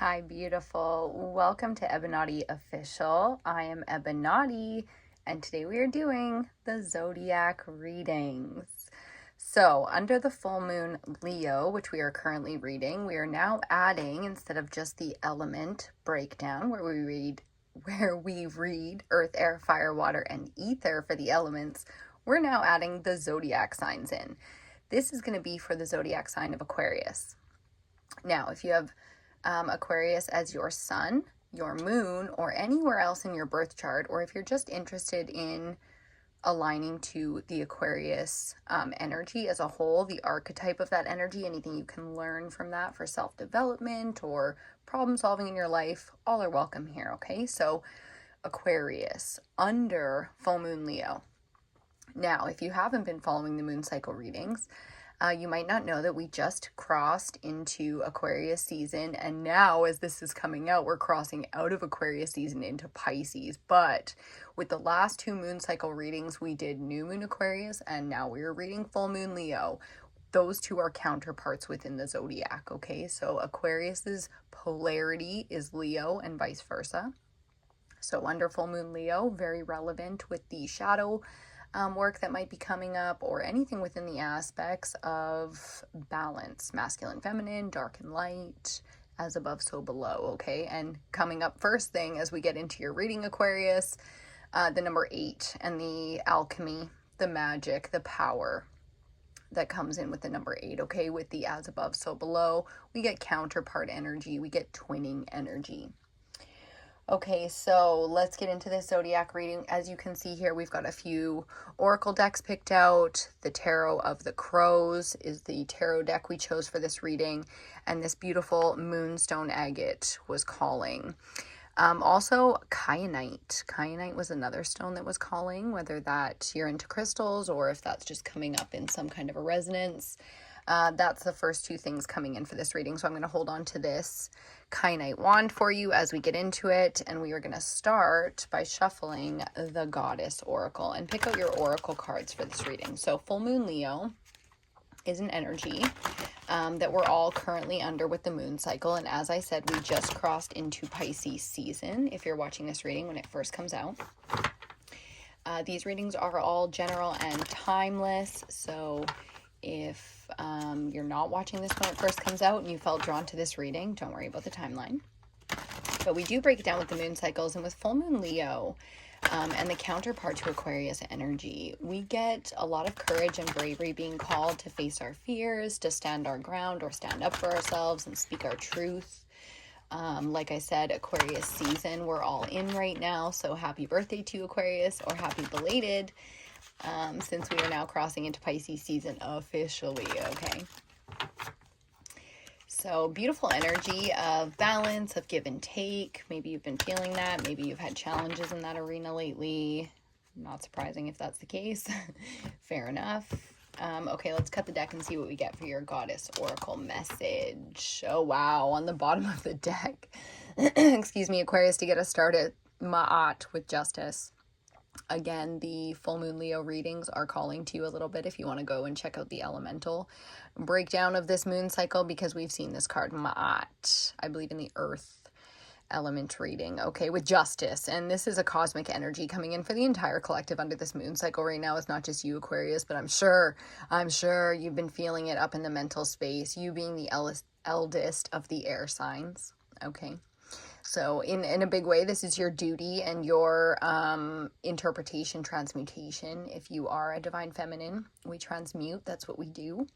Hi, beautiful. Welcome to EBINOTTI Official. I am EBINOTTI, and today we are doing the zodiac readings. So, under the full moon Leo, which we are currently reading, we are now adding, instead of just the element breakdown, where we read earth, air, fire, water, and ether for the elements, we're now adding the zodiac signs in. This is going to be for the zodiac sign of Aquarius. Now, if you have Aquarius as your sun, your moon, or anywhere else in your birth chart, or if you're just interested in aligning to the Aquarius energy as a whole, the archetype of that energy, anything you can learn from that for self-development or problem solving in your life, all are welcome here, okay? So Aquarius under full moon Leo. Now, if you haven't been following the moon cycle readings, you might not know that we just crossed into Aquarius season, and now as this is coming out, we're crossing out of Aquarius season into Pisces. But with the last two moon cycle readings, we did new moon Aquarius, and now we're reading full moon Leo. Those two are counterparts within the zodiac, okay? So Aquarius's polarity is Leo and vice versa. So under full moon Leo, very relevant with the shadow work that might be coming up, or anything within the aspects of balance, masculine, feminine, dark and light, as above, so below, okay? And coming up first thing as we get into your reading, Aquarius, the number 8 and the alchemy, the magic, the power that comes in with the number 8, okay? With the as above, so below, we get counterpart energy, we get twinning energy. Okay, so let's get into this zodiac reading. As you can see here, we've got a few oracle decks picked out. The Tarot of the Crows is the tarot deck we chose for this reading, and this beautiful moonstone agate was calling. Also, kyanite. Kyanite was another stone that was calling, whether that you're into crystals or if that's just coming up in some kind of a resonance. That's the first two things coming in for this reading. So I'm going to hold on to this kyanite wand for you as we get into it. And we are going to start by shuffling the Goddess Oracle and pick out your oracle cards for this reading. So full moon Leo is an energy that we're all currently under with the moon cycle. And as I said, we just crossed into Pisces season if you're watching this reading when it first comes out. These readings are all general and timeless. So if you're not watching this when it first comes out and you felt drawn to this reading, don't worry about the timeline. But we do break it down with the moon cycles, and with full moon Leo and the counterpart to Aquarius energy, we get a lot of courage and bravery being called to face our fears, to stand our ground or stand up for ourselves and speak our truth. Like I said, Aquarius season, we're all in right now. So happy birthday to Aquarius, or happy belated. Since we are now crossing into Pisces season officially, okay? So beautiful energy of balance, of give and take. Maybe you've been feeling that. Maybe you've had challenges in that arena lately. Not surprising if that's the case. Fair enough. Okay, let's cut the deck and see what we get for your Goddess Oracle message. Oh, wow. On the bottom of the deck, excuse me, Aquarius, to get us started, Ma'at with justice. Again, the full moon Leo readings are calling to you a little bit if you want to go and check out the elemental breakdown of this moon cycle, because we've seen this card, Ma'at, I believe in the earth element reading, okay, with justice. And this is a cosmic energy coming in for the entire collective under this moon cycle right now. It's not just you, Aquarius, but I'm sure you've been feeling it up in the mental space, you being the eldest of the air signs, okay? So in a big way, this is your duty and your interpretation, transmutation. If you are a divine feminine, we transmute. That's what we do.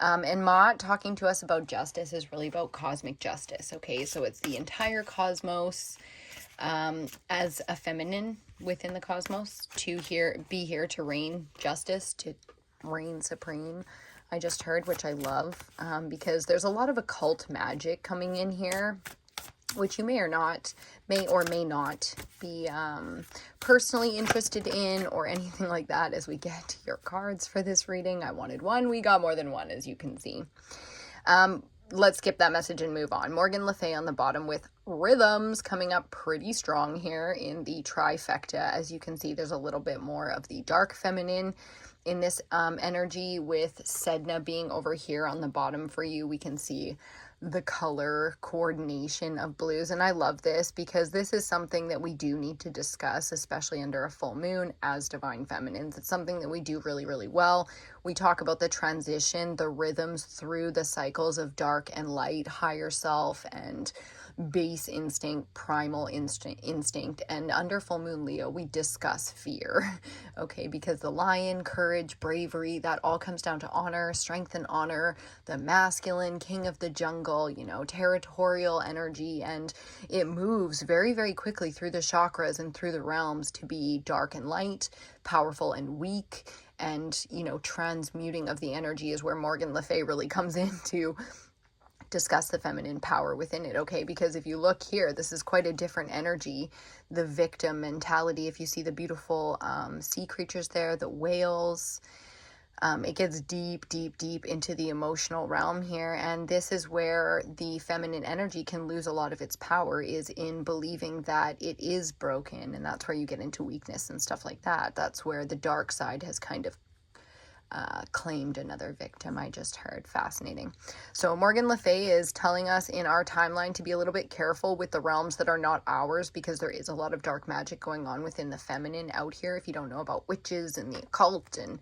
And Ma talking to us about justice is really about cosmic justice. Okay, so it's the entire cosmos as a feminine within the cosmos to be here to reign justice, to reign supreme. I just heard, which I love, because there's a lot of occult magic coming in here, which you may or may not be personally interested in or anything like that. As we get your cards for this reading, I wanted one, we got more than one, as you can see. Let's skip that message and move on. Morgan Le Fay on the bottom with rhythms coming up pretty strong here in the trifecta. As you can see, there's a little bit more of the dark feminine in this energy, with Sedna being over here on the bottom for you. We can see the color coordination of blues. And I love this because this is something that we do need to discuss, especially under a full moon as divine feminines. It's something that we do really, really well. We talk about the transition, the rhythms through the cycles of dark and light, higher self and base instinct, primal instinct. And under full moon Leo, we discuss fear, okay? Because the lion, courage, bravery, that all comes down to honor, strength and honor, the masculine, king of the jungle, you know, territorial energy. And it moves very, very quickly through the chakras and through the realms to be dark and light, powerful and weak. And, you know, transmuting of the energy is where Morgan Le Fay really comes in to discuss the feminine power within it, okay? Because if you look here, this is quite a different energy, the victim mentality. If you see the beautiful sea creatures there, the whales, it gets deep, deep, deep into the emotional realm here. And this is where the feminine energy can lose a lot of its power, is in believing that it is broken. And that's where you get into weakness and stuff like that. That's where the dark side has kind of claimed another victim. I just heard. Fascinating. So Morgan Le Fay is telling us in our timeline to be a little bit careful with the realms that are not ours, because there is a lot of dark magic going on within the feminine out here. If you don't know about witches and the occult and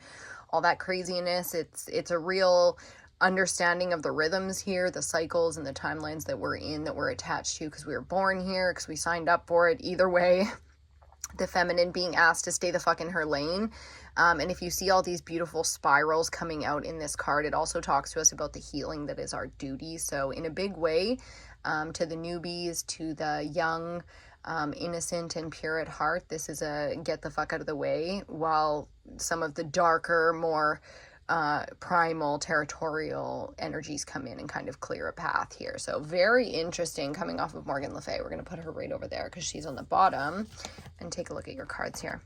all that craziness, it's a real understanding of the rhythms here, the cycles and the timelines that we're in, that we're attached to because we were born here, because we signed up for it. Either way, the feminine being asked to stay the fuck in her lane. And if you see all these beautiful spirals coming out in this card, it also talks to us about the healing that is our duty. So in a big way, to the newbies, to the young, innocent and pure at heart, this is a get the fuck out of the way, while some of the darker, more primal, territorial energies come in and kind of clear a path here. So very interesting coming off of Morgan Le Fay. We're going to put her right over there because she's on the bottom, and take a look at your cards here.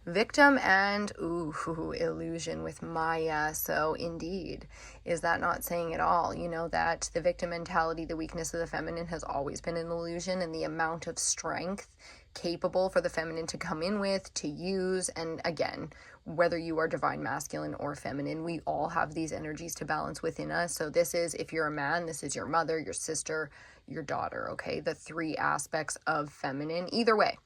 Victim and illusion with Maya. So indeed, is that not saying it all? You know, that the victim mentality, the weakness of the feminine, has always been an illusion, and the amount of strength capable for the feminine to come in with, to use. And again, whether you are divine masculine or feminine, we all have these energies to balance within us. So this is, if you're a man, this is your mother, your sister, your daughter, okay? The three aspects of feminine. Either way,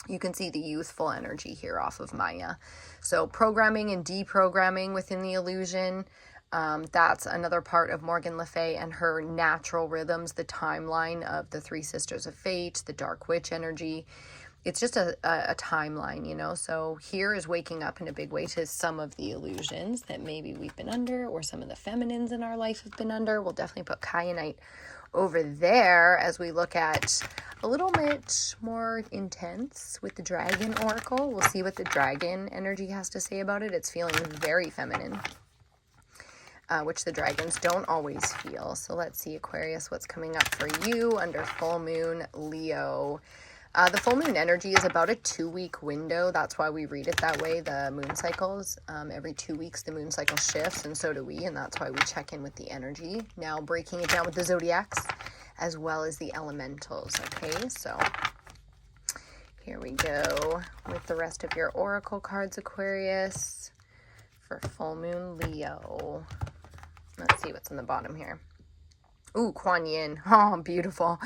you can see the youthful energy here off of Maya. So programming and deprogramming within the illusion. That's another part of Morgan Le Fay and her natural rhythms, the timeline of the three sisters of fate, the dark witch energy. It's just a timeline, you know. So here is waking up in a big way to some of the illusions that maybe we've been under, or some of the feminines in our life have been under. We'll definitely put kyanite over there as we look at a little bit more intense with the dragon oracle. We'll see what the dragon energy has to say about it. It's feeling very feminine, which the dragons don't always feel. So let's see, Aquarius, what's coming up for you under full moon Leo. The full moon energy is about a 2-week window. That's why we read it that way, the moon cycles. Every 2 weeks, the moon cycle shifts, and so do we, and that's why we check in with the energy. Now, breaking it down with the zodiacs, as well as the elementals, okay? So here we go with the rest of your oracle cards, Aquarius, for full moon Leo. Let's see what's in the bottom here. Ooh, Kuan Yin. Oh, beautiful.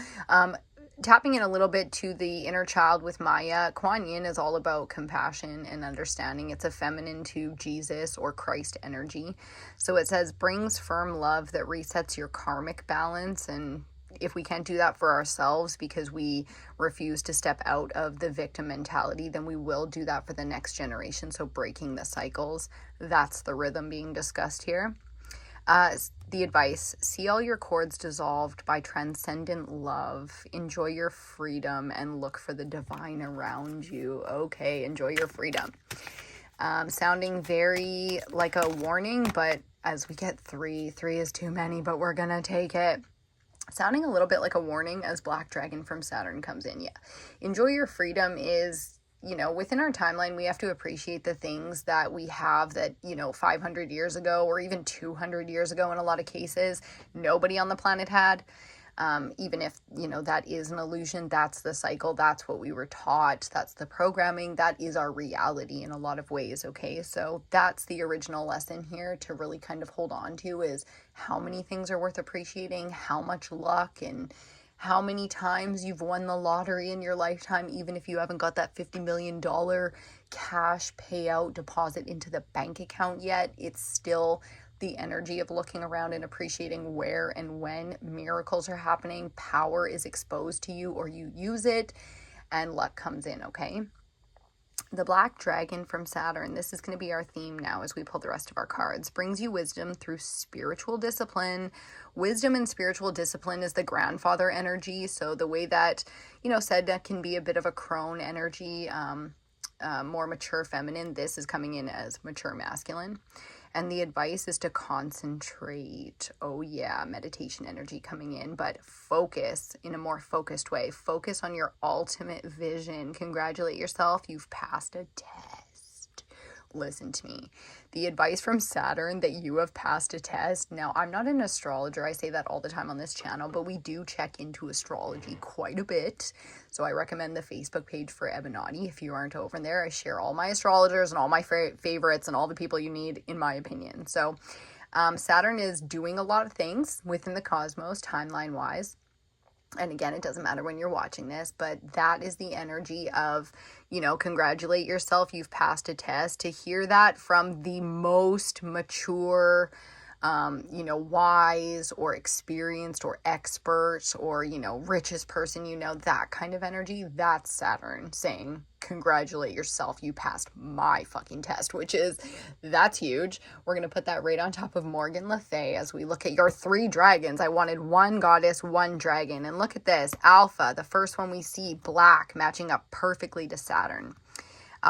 Tapping in a little bit to the inner child with Maya, Kuan Yin is all about compassion and understanding. It's a feminine to Jesus or Christ energy. So it says, brings firm love that resets your karmic balance. And if we can't do that for ourselves because we refuse to step out of the victim mentality, then we will do that for the next generation. So breaking the cycles, that's the rhythm being discussed here. The advice, see all your cords dissolved by transcendent love. Enjoy your freedom and look for the divine around you. Okay, enjoy your freedom. Sounding very like a warning, but as we get three is too many, but we're gonna take it. Sounding a little bit like a warning as Black Dragon from Saturn comes in. Yeah, enjoy your freedom is, you know, within our timeline, we have to appreciate the things that we have that, you know, 500 years ago or even 200 years ago in a lot of cases, nobody on the planet had. Even if, you know, that is an illusion, that's the cycle, that's what we were taught, that's the programming, that is our reality in a lot of ways, okay? So that's the original lesson here to really kind of hold on to, is how many things are worth appreciating, how much luck, and how many times you've won the lottery in your lifetime, even if you haven't got that $50 million cash payout deposit into the bank account yet. It's still the energy of looking around and appreciating where and when miracles are happening, power is exposed to you or you use it, and luck comes in, okay? The Black Dragon from Saturn, this is going to be our theme now as we pull the rest of our cards, brings you wisdom through spiritual discipline. Wisdom and spiritual discipline is the grandfather energy. So the way that, you know, said that can be a bit of a crone energy, more mature feminine, this is coming in as mature masculine. And the advice is to concentrate. Oh yeah, meditation energy coming in, but focus in a more focused way. Focus on your ultimate vision. Congratulate yourself. You've passed a test. Listen to me. The advice from Saturn that you have passed a test. Now, I'm not an astrologer. I say that all the time on this channel, but we do check into astrology quite a bit. So I recommend the Facebook page for EBINOTTI. If you aren't over there, I share all my astrologers and all my favorites and all the people you need, in my opinion. So Saturn is doing a lot of things within the cosmos, timeline-wise. And again, it doesn't matter when you're watching this, but that is the energy of, you know, congratulate yourself, you've passed a test. To hear that from the most mature, you know, wise or experienced or expert or, you know, richest person, you know, that kind of energy, that's Saturn saying, congratulate yourself, you passed my fucking test, which is, that's huge. We're going to put that right on top of Morgan Le Fay as we look at your 3 dragons. I wanted 1 goddess, 1 dragon. And look at this, Alpha, the first one we see, black, matching up perfectly to Saturn.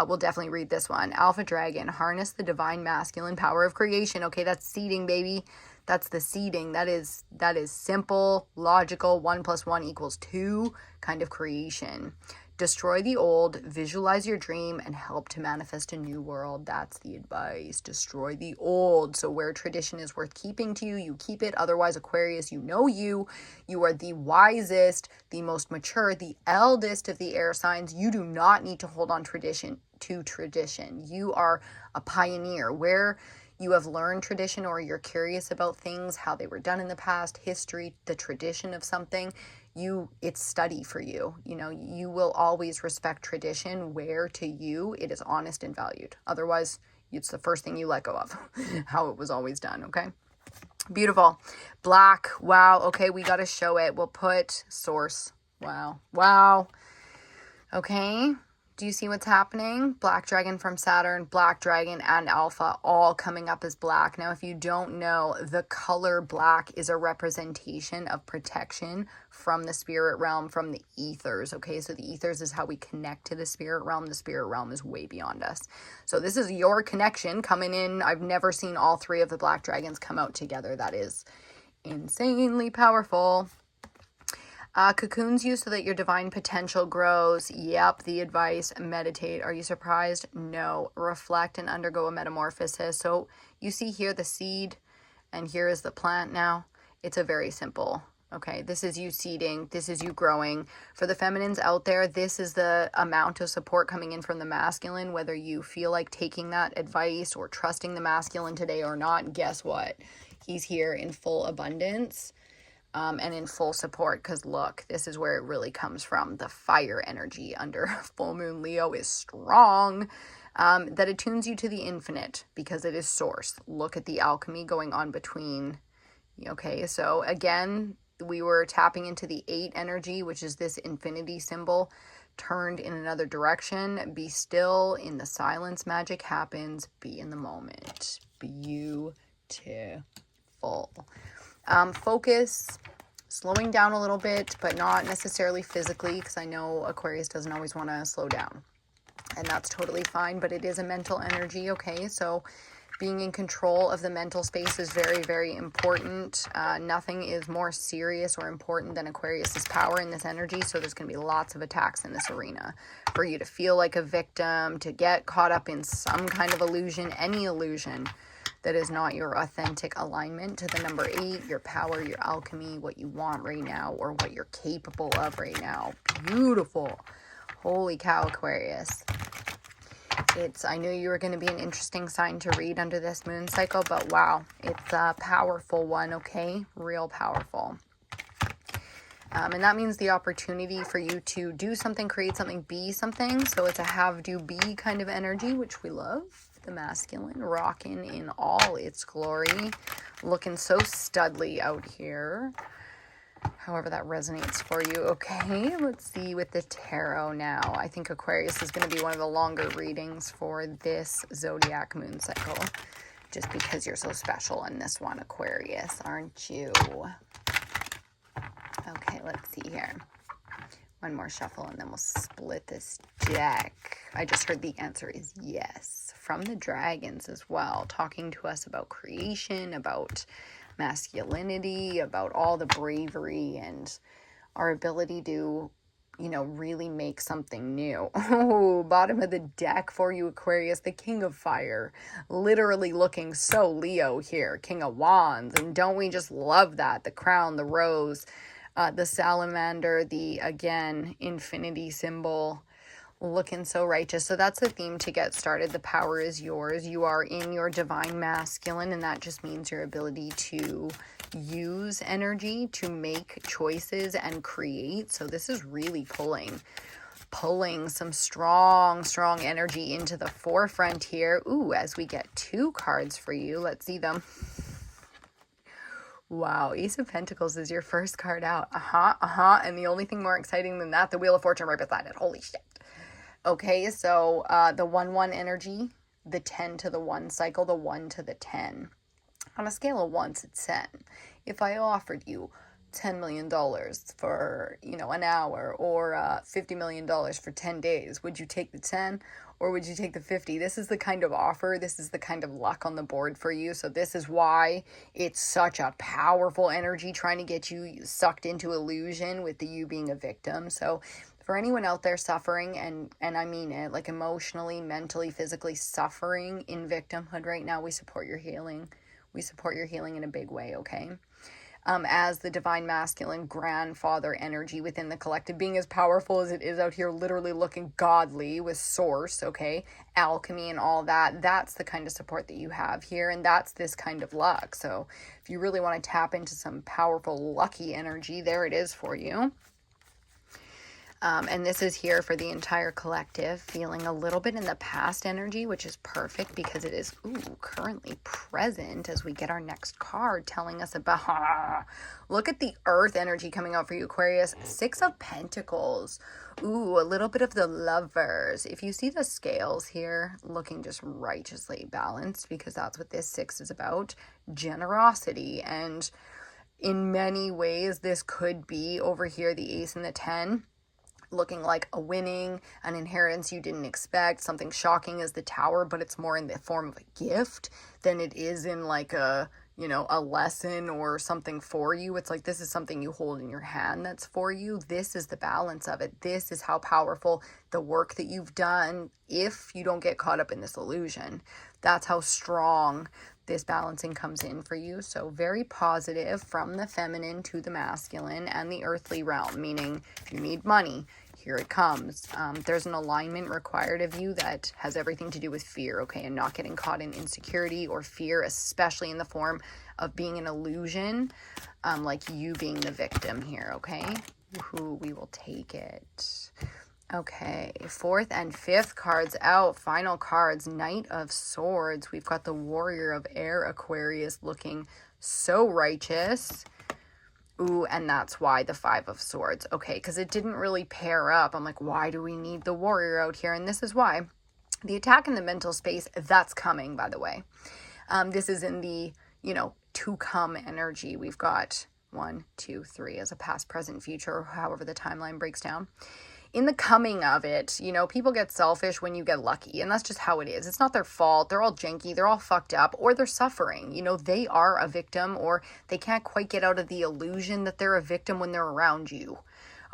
We'll definitely read this one. Alpha Dragon, harness the divine masculine power of creation. Okay, that's seeding, baby. That's the seeding. That is simple, logical, 1 + 1 = 2 kind of creation. Destroy the old, visualize your dream, and help to manifest a new world. That's the advice. Destroy the old. So where tradition is worth keeping to you, you keep it. Otherwise, Aquarius, you know you are the wisest, the most mature, the eldest of the air signs. You do not need to hold on to tradition. You are a pioneer. Where you have learned tradition or you're curious about things, how they were done in the past, history, the tradition of something, it's study for you. You know, you will always respect tradition where to you it is honest and valued. Otherwise, it's the first thing you let go of, how it was always done, okay? Beautiful. Black. Wow. Okay, we got to show it. We'll put source. Wow. Okay. Do you see what's happening? Black Dragon from Saturn, Black Dragon and Alpha all coming up as black. Now, if you don't know, the color black is a representation of protection from the spirit realm, from the ethers, okay? So the ethers is how we connect to the spirit realm. The spirit realm is way beyond us. So this is your connection coming in. I've never seen all 3 of the Black Dragons come out together. That is insanely powerful. Cocoons you so that your divine potential grows. Yep, the advice, meditate. Are you surprised? No. Reflect and undergo a metamorphosis. So you see here the seed, and here is the plant now. It's a very simple, okay? This is you seeding. This is you growing. For the feminines out there, this is the amount of support coming in from the masculine, whether you feel like taking that advice or trusting the masculine today or not. Guess what? He's here in full abundance. And in full support, because look, this is where it really comes from. The fire energy under full moon Leo is strong, that attunes you to the infinite because it is source. Look at the alchemy going on between. Okay, so again, we were tapping into the 8 energy, which is this infinity symbol turned in another direction. Be still, in the silence magic happens. Be in the moment. Beautiful. Focus, slowing down a little bit, but not necessarily physically, because I know Aquarius doesn't always want to slow down, and that's totally fine, but it is a mental energy, okay? So being in control of the mental space is very, very important. Nothing is more serious or important than Aquarius's power in this energy, so there's going to be lots of attacks in this arena. For you to feel like a victim, to get caught up in some kind of illusion, any illusion, that is not your authentic alignment to the number 8, your power, your alchemy, what you want right now, or what you're capable of right now. Beautiful. Holy cow, Aquarius. I knew you were going to be an interesting sign to read under this moon cycle, but wow, it's a powerful one, okay? Real powerful. And that means the opportunity for you to do something, create something, be something. So it's a have, do, be kind of energy, which we love. The masculine, rocking in all its glory. Looking so studly out here. However that resonates for you. Okay, let's see with the tarot now. I think Aquarius is going to be one of the longer readings for this zodiac moon cycle. Just because you're so special in this one, Aquarius, aren't you? Okay, let's see here. One more shuffle and then we'll split this deck. I just heard the answer is yes. From the dragons as well, talking to us about creation, about masculinity, about all the bravery and our ability to, you know, really make something new. Oh, bottom of the deck for you, Aquarius, the King of Fire. Literally looking so Leo here, King of Wands. And don't we just love that? The crown, the rose, the salamander, the, again, infinity symbol, looking so righteous. So that's the theme to get started. The power is yours. You are in your divine masculine, and that just means your ability to use energy to make choices and create. So this is really pulling some strong energy into the forefront here. Ooh, as we get 2 cards for you. Let's see them. Wow, Ace of Pentacles is your first card out. And the only thing more exciting than that, the Wheel of Fortune right beside it. Holy shit. Okay, so the 1-1 energy, the 10 to the 1 cycle, the 1 to the 10. On a scale of 1 to 10, if I offered you $10 million for, you know, an hour, or $50 million for 10 days, would you take the 10 or would you take the 50? This is the kind of offer, this is the kind of luck on the board for you. So this is why it's such a powerful energy trying to get you sucked into illusion with you being a victim. So for anyone out there suffering, and I mean it, like emotionally, mentally, physically suffering in victimhood right now, we support your healing. We support your healing in a big way, okay? As the divine masculine grandfather energy within the collective, being as powerful as it is out here, literally looking godly with source, okay, alchemy and all that, that's the kind of support that you have here, and that's this kind of luck. So if you really want to tap into some powerful lucky energy, there it is for you. And this is here for the entire collective, feeling a little bit in the past energy, which is perfect because it is, currently present as we get our next card telling us about, look at the earth energy coming out for you, Aquarius. 6 of Pentacles. A little bit of the Lovers. If you see the scales here, looking just righteously balanced, because that's what this 6 is about, generosity. And in many ways, this could be over here, the Ace and the 10. Looking like a winning, an inheritance you didn't expect, something shocking as the Tower, but it's more in the form of a gift than it is in like a, you know, a lesson or something for you. It's like this is something you hold in your hand that's for you. This is the balance of it. This is how powerful the work that you've done, if you don't get caught up in this illusion. That's how strong this balancing comes in for you. So very positive from the feminine to the masculine and the earthly realm, meaning if you need money, here it comes. There's an alignment required of you that has everything to do with fear, okay, and not getting caught in insecurity or fear, especially in the form of being an illusion, like you being the victim here, okay? We will take it. Okay, 4th and 5th cards out. Final cards, Knight of Swords. We've got the Warrior of Air, Aquarius, looking so righteous. And that's why the 5 of Swords. Okay, because it didn't really pair up. I'm like, why do we need the Warrior out here? And this is why. The attack in the mental space, that's coming, by the way. This is in the, you know, to come energy. We've got 1, 2, 3 as a past, present, future, however the timeline breaks down. In the coming of it, you know, people get selfish when you get lucky, and that's just how it is. It's not their fault. They're all janky. They're all fucked up, or they're suffering. You know, they are a victim, or they can't quite get out of the illusion that they're a victim when they're around you.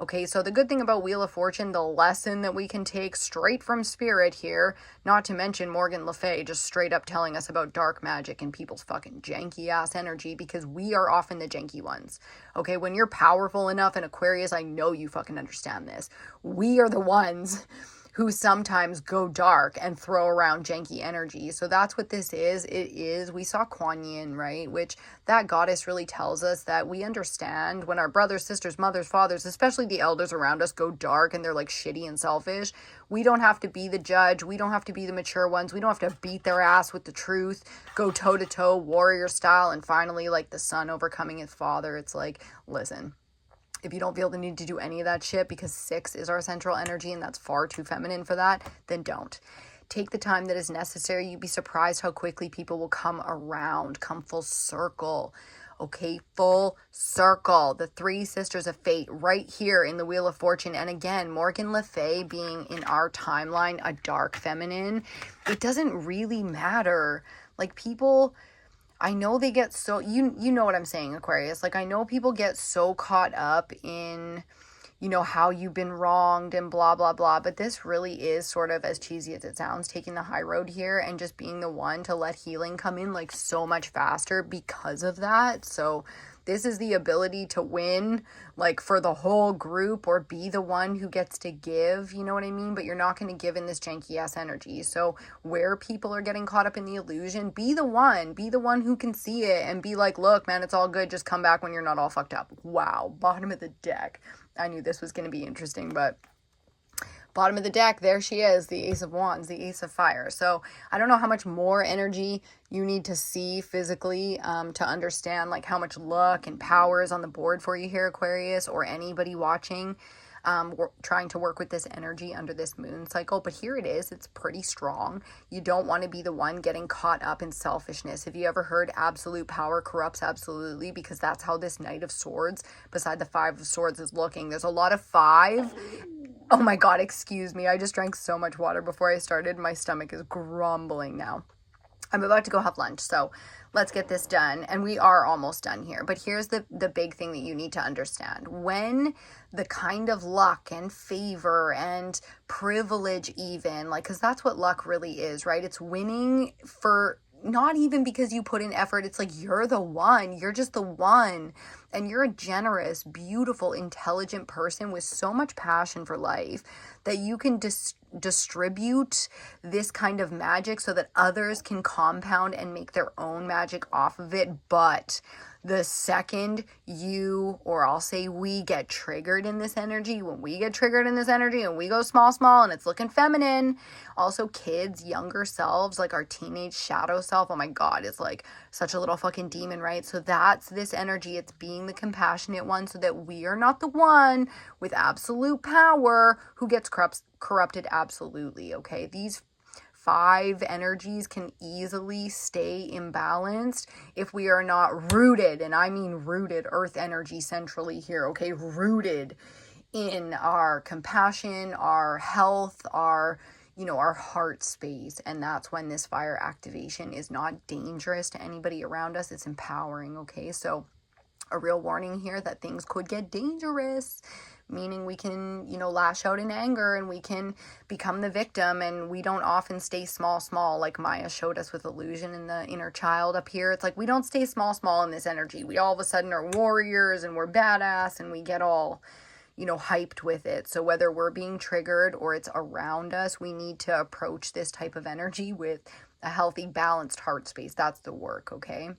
Okay, so the good thing about Wheel of Fortune, the lesson that we can take straight from Spirit here, not to mention Morgan Le Fay just straight up telling us about dark magic and people's fucking janky ass energy, because we are often the janky ones. Okay, when you're powerful enough in Aquarius, I know you fucking understand this. We are the ones who sometimes go dark and throw around janky energy. So that's what this is. We saw Kuan Yin, right? Which that goddess really tells us that we understand when our brothers, sisters, mothers, fathers, especially the elders around us, go dark and they're like shitty and selfish. We don't have to be the judge. We don't have to be the mature ones. We don't have to beat their ass with the truth, go toe to toe, warrior style. And finally, like the son overcoming his father. It's like, listen, if you don't feel the need to do any of that shit because 6 is our central energy and that's far too feminine for that, then don't. Take the time that is necessary. You'd be surprised how quickly people will come around, come full circle. Okay, full circle. The 3 sisters of fate right here in the Wheel of Fortune. And again, Morgan Le Fay being in our timeline a dark feminine, it doesn't really matter. Like people, I know they get so, you know what I'm saying, Aquarius. Like, I know people get so caught up in, you know, how you've been wronged and blah, blah, blah. But this really is sort of, as cheesy as it sounds, taking the high road here and just being the one to let healing come in like so much faster because of that. So this is the ability to win, like for the whole group, or be the one who gets to give, you know what I mean? But you're not going to give in this janky ass energy. So where people are getting caught up in the illusion, be the one who can see it and be like, look, man, it's all good. Just come back when you're not all fucked up. Wow. Bottom of the deck. I knew this was going to be interesting, but bottom of the deck, there she is, the Ace of Wands, the Ace of Fire. So I don't know how much more energy you need to see physically to understand like how much luck and power is on the board for you here, Aquarius, or anybody watching trying to work with this energy under this moon cycle. But here it is. It's pretty strong. You don't want to be the one getting caught up in selfishness. Have you ever heard absolute power corrupts absolutely? Because that's how this Knight of Swords beside the 5 of Swords is looking. There's a lot of 5. Oh my God, excuse me. I just drank so much water before I started. My stomach is grumbling now. I'm about to go have lunch, so let's get this done. And we are almost done here. But here's the big thing that you need to understand. When the kind of luck and favor and privilege even, like, because that's what luck really is, right? It's winning for not even because you put in effort. It's like you're the one. You're just the one. And you're a generous, beautiful, intelligent person with so much passion for life that you can distribute this kind of magic so that others can compound and make their own magic off of it. But the second you, or I'll say we, get triggered in this energy, when we get triggered in this energy and we go small and it's looking feminine, also kids, younger selves, like our teenage shadow self, oh my God, it's like such a little fucking demon, right? So that's this energy. It's being the compassionate one so that we are not the one with absolute power who gets corrupted absolutely, okay? These 5 energies can easily stay imbalanced if we are not rooted, and I mean rooted, earth energy centrally here, okay? Rooted in our compassion, our health, our heart space. And that's when this fire activation is not dangerous to anybody around us. It's empowering, okay? So a real warning here that things could get dangerous, meaning we can, lash out in anger and we can become the victim, and we don't often stay small, like Maya showed us with illusion in the inner child up here. It's like we don't stay small in this energy. We all of a sudden are warriors and we're badass and we get all, hyped with it. So whether we're being triggered or it's around us, we need to approach this type of energy with a healthy, balanced heart space. That's the work, okay?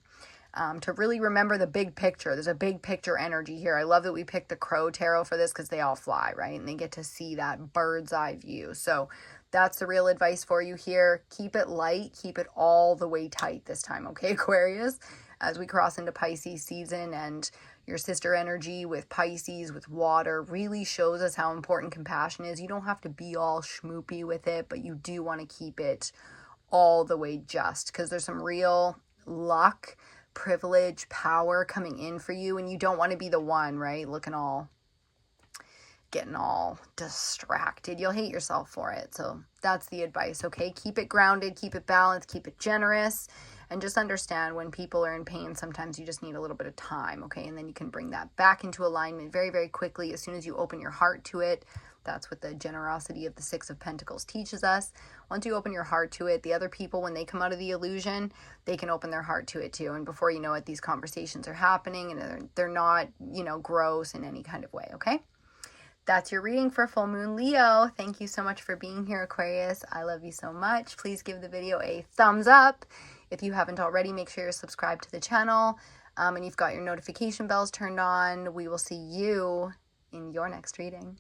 To really remember the big picture. There's a big picture energy here. I love that we picked the Crow Tarot for this because they all fly, right? And they get to see that bird's eye view. So that's the real advice for you here. Keep it light. Keep it all the way tight this time, okay, Aquarius? As we cross into Pisces season, and your sister energy with Pisces, with water, really shows us how important compassion is. You don't have to be all schmoopy with it, but you do want to keep it all the way just, because there's some real luck, privilege, power coming in for you, and you don't want to be the one, right, looking all getting all distracted. You'll hate yourself for it. So that's the advice, okay? Keep it grounded, keep it balanced, keep it generous, and just understand when people are in pain, sometimes you just need a little bit of time, okay? And then you can bring that back into alignment very, very quickly as soon as you open your heart to it. That's what the generosity of the Six of Pentacles teaches us. Once you open your heart to it, the other people, when they come out of the illusion, they can open their heart to it too. And before you know it, these conversations are happening and they're not, you know, gross in any kind of way, okay? That's your reading for full moon Leo. Thank you so much for being here, Aquarius. I love you so much. Please give the video a thumbs up. If you haven't already, make sure you're subscribed to the channel and you've got your notification bells turned on. We will see you in your next reading.